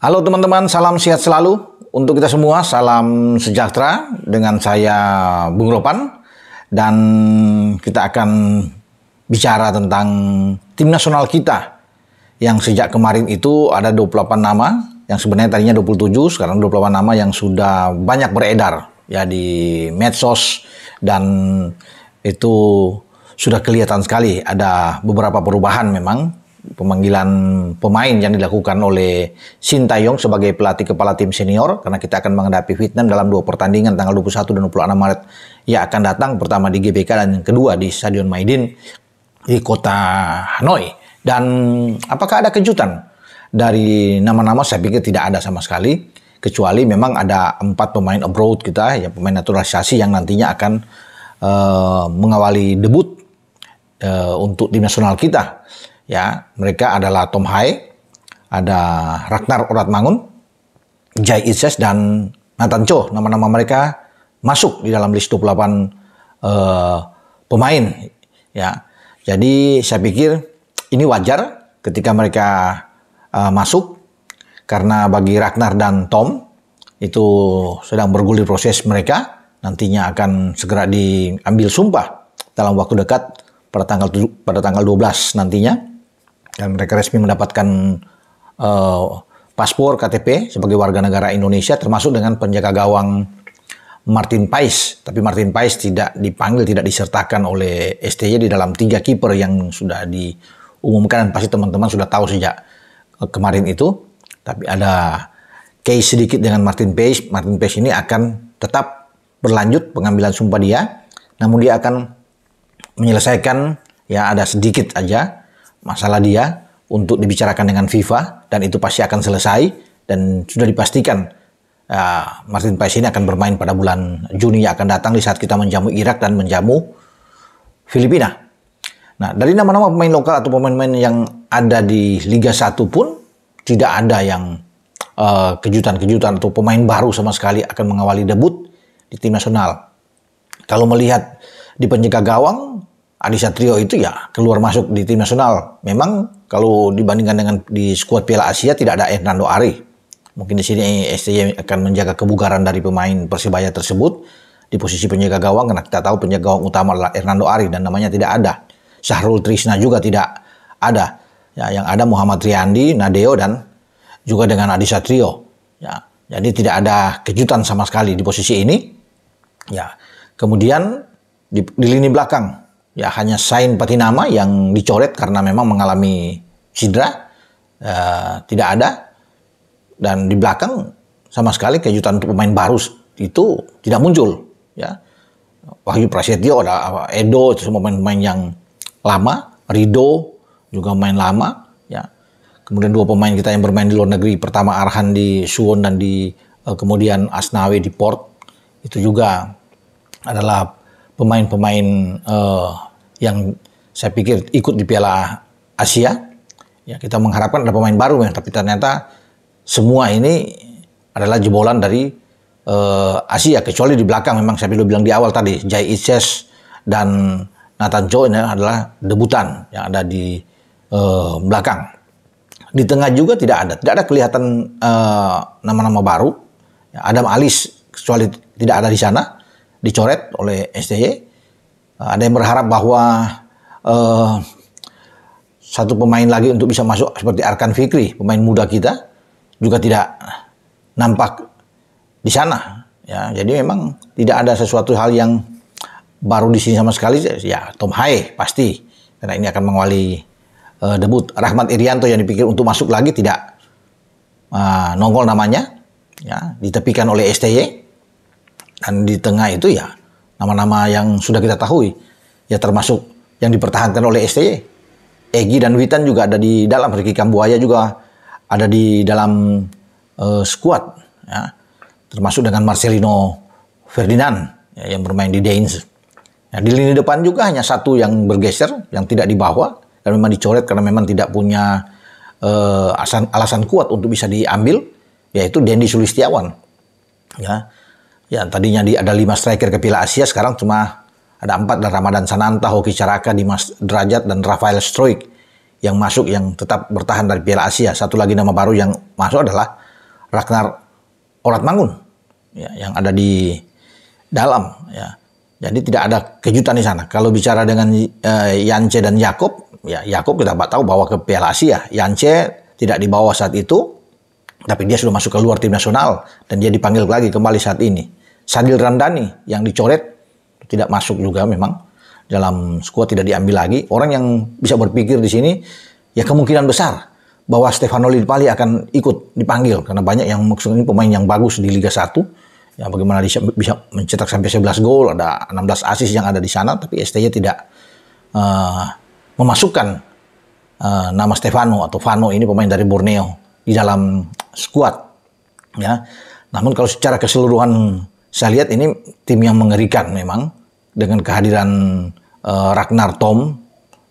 Halo teman-teman, salam sehat selalu untuk kita semua, salam sejahtera dengan saya Bung Ropan. Dan kita akan bicara tentang tim nasional kita yang sejak kemarin itu ada 28 nama, yang sebenarnya tadinya 27, sekarang 28 nama yang sudah banyak beredar ya di medsos, dan itu sudah kelihatan sekali ada beberapa perubahan memang. Pemanggilan pemain yang dilakukan oleh Shin Tae-yong sebagai pelatih kepala tim senior, karena kita akan menghadapi Vietnam dalam 2 pertandingan tanggal 21 dan 26 Maret yang akan datang, pertama di GBK dan yang kedua di Stadion Maidin di kota Hanoi. Dan apakah ada kejutan dari nama-nama? Saya pikir tidak ada sama sekali, kecuali memang ada 4 pemain abroad kita, ya pemain naturalisasi yang nantinya akan mengawali debut untuk tim nasional kita. Ya, mereka adalah Tom Hae, ada Ragnar Oratmangun, Jai Itses, dan Nathan Cho. Nama-nama mereka masuk di dalam list 28 pemain. Ya, jadi saya pikir ini wajar ketika mereka masuk, karena bagi Ragnar dan Tom itu sedang bergulir proses mereka. Nantinya akan segera diambil sumpah dalam waktu dekat pada tanggal 12 nantinya. Dan mereka resmi mendapatkan paspor KTP sebagai warga negara Indonesia, termasuk dengan penjaga gawang Martin Paes. Tapi Martin Paes tidak dipanggil, tidak disertakan oleh STY di dalam 3 kiper yang sudah diumumkan, dan pasti teman-teman sudah tahu sejak kemarin itu. Tapi ada case sedikit dengan Martin Paes. Martin Paes ini akan tetap berlanjut pengambilan sumpah dia, namun dia akan menyelesaikan, ya ada sedikit aja masalah dia untuk dibicarakan dengan FIFA, dan itu pasti akan selesai, dan sudah dipastikan Martin Paes ini akan bermain pada bulan Juni yang akan datang, di saat kita menjamu Irak dan menjamu Filipina. Nah, dari nama-nama pemain lokal atau pemain-pemain yang ada di Liga 1 pun tidak ada yang kejutan-kejutan atau pemain baru sama sekali akan mengawali debut di tim nasional. Kalau melihat di penjaga gawang, Adi Satrio itu ya keluar masuk di tim nasional. Memang kalau dibandingkan dengan di skuad Piala Asia tidak ada Hernando Ari. Mungkin di sini STY akan menjaga kebugaran dari pemain Persibaya tersebut di posisi penjaga gawang, karena kita tahu penjaga gawang utama adalah Hernando Ari dan namanya tidak ada. Syahrul Trisna juga tidak ada. Ya, yang ada Muhammad Riyandi, Nadeo, dan juga dengan Adi Satrio. Ya, jadi tidak ada kejutan sama sekali di posisi ini. Ya, kemudian di lini belakang, ya hanya Sain Patinama yang dicoret karena memang mengalami cedera, tidak ada. Dan di belakang sama sekali kejutan untuk pemain baru itu tidak muncul. Ya, Wahyu Prasetyo, ada Edo, itu semua pemain yang lama. Rido juga main lama. Ya, kemudian 2 pemain kita yang bermain di luar negeri, pertama Arhan di Suwon dan kemudian Asnawi di Port, itu juga adalah pemain-pemain yang saya pikir ikut di Piala Asia. Ya, kita mengharapkan ada pemain baru, tapi ternyata semua ini adalah jebolan dari Asia, kecuali di belakang memang saya bilang di awal tadi, Jai Itses dan Nathan Cho ini adalah debutan yang ada di belakang. Di tengah juga tidak ada kelihatan nama-nama baru. Ya, Adam Alis kecuali tidak ada di sana, dicoret oleh STY. Ada yang berharap bahwa satu pemain lagi untuk bisa masuk seperti Arkan Fikri, pemain muda kita, juga tidak nampak di sana. Ya, jadi memang tidak ada sesuatu hal yang baru di sini sama sekali. Ya, Tom Hae pasti, karena ini akan mengawali debut. Rahmat Irianto yang dipikir untuk masuk lagi tidak nongol namanya, ya ditepikan oleh STY. Dan di tengah itu ya nama-nama yang sudah kita tahu, ya termasuk yang dipertahankan oleh STY. Egy dan Witan juga ada di dalam, Ricky Kambuaya juga ada di dalam skuad, ya. Termasuk dengan Marcelino Ferdinand, ya, yang bermain di Dains. Ya, di lini depan juga hanya satu yang bergeser, yang tidak dibawa, dan memang dicoret karena memang tidak punya alasan kuat untuk bisa diambil, yaitu Dendi Sulistiawan. Ya, tadinya ada 5 striker ke Piala Asia, sekarang cuma ada 4, dan Ramadan Sananta, Hoki Caraka, Dimas Derajat, dan Rafael Stroik yang masuk, yang tetap bertahan dari Piala Asia. Satu lagi nama baru yang masuk adalah Ragnar Oratmangun ya, yang ada di dalam ya. Jadi tidak ada kejutan di sana. Kalau bicara dengan Yance dan Jakob, ya Jakob kita tahu bawa ke Piala Asia. Yance tidak dibawa saat itu, tapi dia sudah masuk ke luar tim nasional dan dia dipanggil lagi kembali saat ini. Sadil Ramdhani yang dicoret tidak masuk juga memang dalam skuad, tidak diambil lagi. Orang yang bisa berpikir di sini ya kemungkinan besar bahwa Stefano Lillipali akan ikut dipanggil karena banyak yang maksudnya pemain yang bagus di Liga 1. Ya, bagaimana bisa mencetak sampai 11 gol, ada 16 assist yang ada di sana, tapi STY tidak memasukkan nama Stefano atau Vano ini pemain dari Borneo di dalam skuad. Ya. Namun kalau secara keseluruhan saya lihat ini tim yang mengerikan memang dengan kehadiran Ragnar, Tom,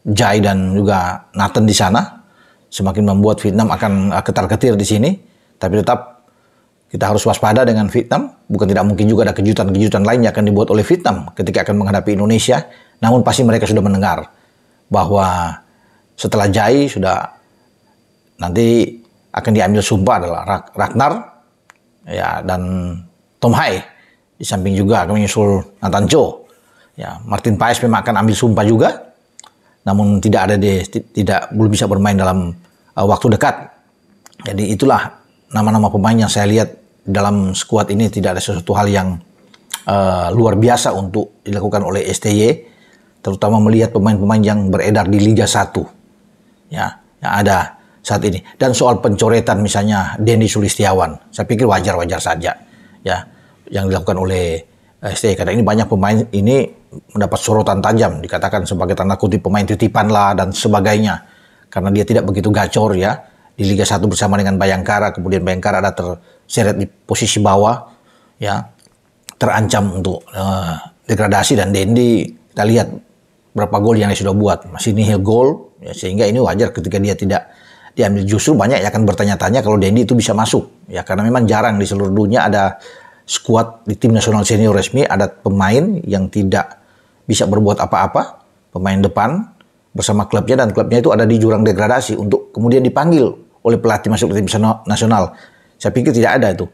Jai dan juga Nathan di sana, semakin membuat Vietnam akan ketar-ketir di sini, tapi tetap kita harus waspada dengan Vietnam. Bukan tidak mungkin juga ada kejutan-kejutan lain yang akan dibuat oleh Vietnam ketika akan menghadapi Indonesia. Namun pasti mereka sudah mendengar bahwa setelah Jai sudah nanti akan diambil sumpah adalah Ragnar ya, dan Tom Hai. Di samping juga akan menyusul Nathan Cho. Ya, Martin Paes memang akan ambil sumpah juga. Namun belum bisa bermain dalam waktu dekat. Jadi itulah nama-nama pemain yang saya lihat dalam skuad ini, tidak ada sesuatu hal yang luar biasa untuk dilakukan oleh STY, terutama melihat pemain-pemain yang beredar di Liga 1 ya, yang ada saat ini. Dan soal pencoretan misalnya Dendy Sulistiawan, saya pikir wajar-wajar saja ya yang dilakukan oleh STY, karena ini banyak pemain ini mendapat sorotan tajam, dikatakan sebagai tanda kutip pemain titipan lah dan sebagainya, karena dia tidak begitu gacor ya di Liga 1 bersama dengan Bayangkara. Kemudian Bayangkara ada terseret di posisi bawah ya, terancam untuk degradasi, dan Dendy kita lihat berapa gol yang dia sudah buat, masih nihil gol ya, sehingga ini wajar ketika dia tidak diambil. Justru banyak yang akan bertanya-tanya kalau Dendy itu bisa masuk ya, karena memang jarang di seluruh dunia ada skuad di tim nasional senior resmi ada pemain yang tidak bisa berbuat apa-apa, pemain depan bersama klubnya, dan klubnya itu ada di jurang degradasi untuk kemudian dipanggil oleh pelatih masuk ke tim nasional. Saya pikir tidak ada itu.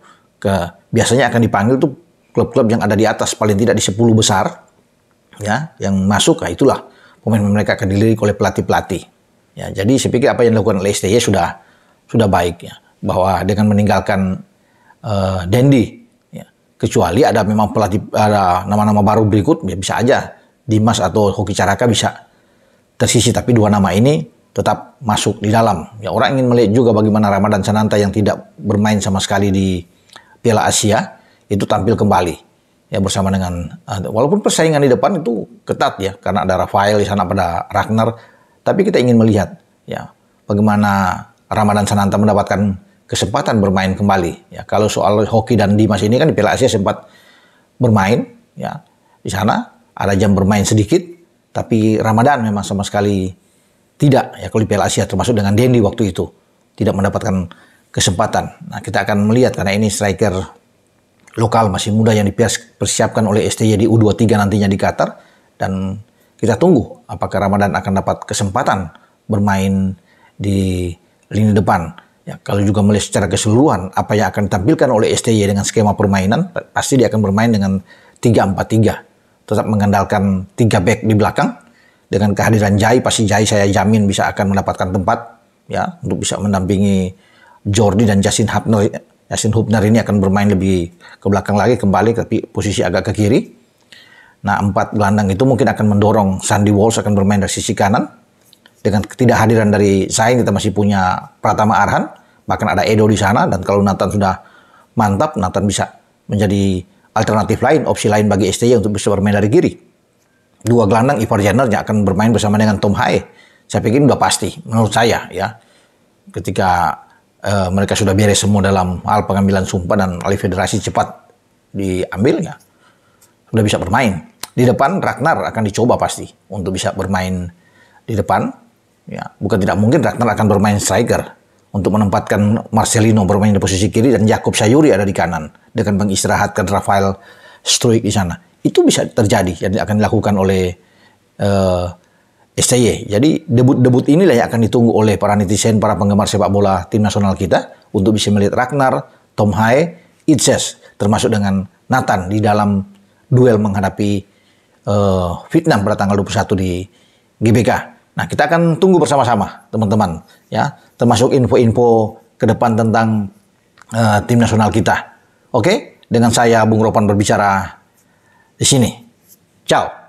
Biasanya akan dipanggil tuh klub-klub yang ada di atas, paling tidak di 10 besar ya, yang masuk. Nah, itulah pemain mereka akan dilirik oleh pelatih-pelatih. Ya, jadi saya pikir apa yang dilakukan oleh STY sudah baik ya, bahwa dengan meninggalkan Dendy ya, kecuali ada memang pelatih, ada nama-nama baru berikut ya, bisa aja Dimas atau Hoki Caraka bisa tersisi, tapi dua nama ini tetap masuk di dalam. Ya, orang ingin melihat juga bagaimana Ramadan Sananta yang tidak bermain sama sekali di Piala Asia itu tampil kembali ya bersama dengan walaupun persaingan di depan itu ketat ya, karena ada Rafael di sana, pada Ragnar, tapi kita ingin melihat ya bagaimana Ramadan Sananta mendapatkan kesempatan bermain kembali ya. Kalau soal Hoki dan Dimas ini kan di Piala Asia sempat bermain ya, di sana ada jam bermain sedikit, tapi Ramadan memang sama sekali tidak ya, kalau di Piala Asia, termasuk dengan Dendy waktu itu tidak mendapatkan kesempatan. Nah, kita akan melihat karena ini striker lokal masih muda yang dipersiapkan oleh STY di U23 nantinya di Qatar, dan kita tunggu apakah Ramadan akan dapat kesempatan bermain di lini depan. Ya, kalau juga melihat secara keseluruhan apa yang akan ditampilkan oleh STY dengan skema permainan, pasti dia akan bermain dengan 3-4-3, tetap mengandalkan 3 back di belakang. Dengan kehadiran Jai, pasti Jai saya jamin bisa akan mendapatkan tempat ya untuk bisa mendampingi Jordi, dan Justin Hubner ini akan bermain lebih ke belakang lagi kembali, tapi posisi agak ke kiri. Nah, 4 gelandang itu mungkin akan mendorong Sandy Walsh akan bermain dari sisi kanan. Dengan ketidakhadiran dari Zain, kita masih punya Pratama Arhan, bahkan ada Edo di sana, dan kalau Nathan sudah mantap, Nathan bisa menjadi alternatif lain, opsi lain bagi STY untuk bisa bermain dari kiri. 2 gelandang Ivar Jenner yang akan bermain bersama dengan Tom Hai. Saya pikir sudah pasti menurut saya ya. Ketika mereka sudah beres semua dalam hal pengambilan sumpah dan alih federasi cepat diambil ya, sudah bisa bermain. Di depan Ragnar akan dicoba pasti untuk bisa bermain di depan. Ya, bukan tidak mungkin Ragnar akan bermain striker untuk menempatkan Marcelino bermain di posisi kiri dan Jakob Sayuri ada di kanan dengan mengistirahatkan Rafael Struijk di sana. Itu bisa terjadi, jadi akan dilakukan oleh STY. Jadi debut inilah yang akan ditunggu oleh para netizen, para penggemar sepak bola tim nasional kita untuk bisa melihat Ragnar, Tom Hae, Itses, termasuk dengan Nathan di dalam duel menghadapi Vietnam pada tanggal 21 di GBK. Nah, kita akan tunggu bersama-sama, teman-teman, ya, termasuk info-info ke depan tentang tim nasional kita. Oke, dengan saya Bung Ropan berbicara di sini. Ciao.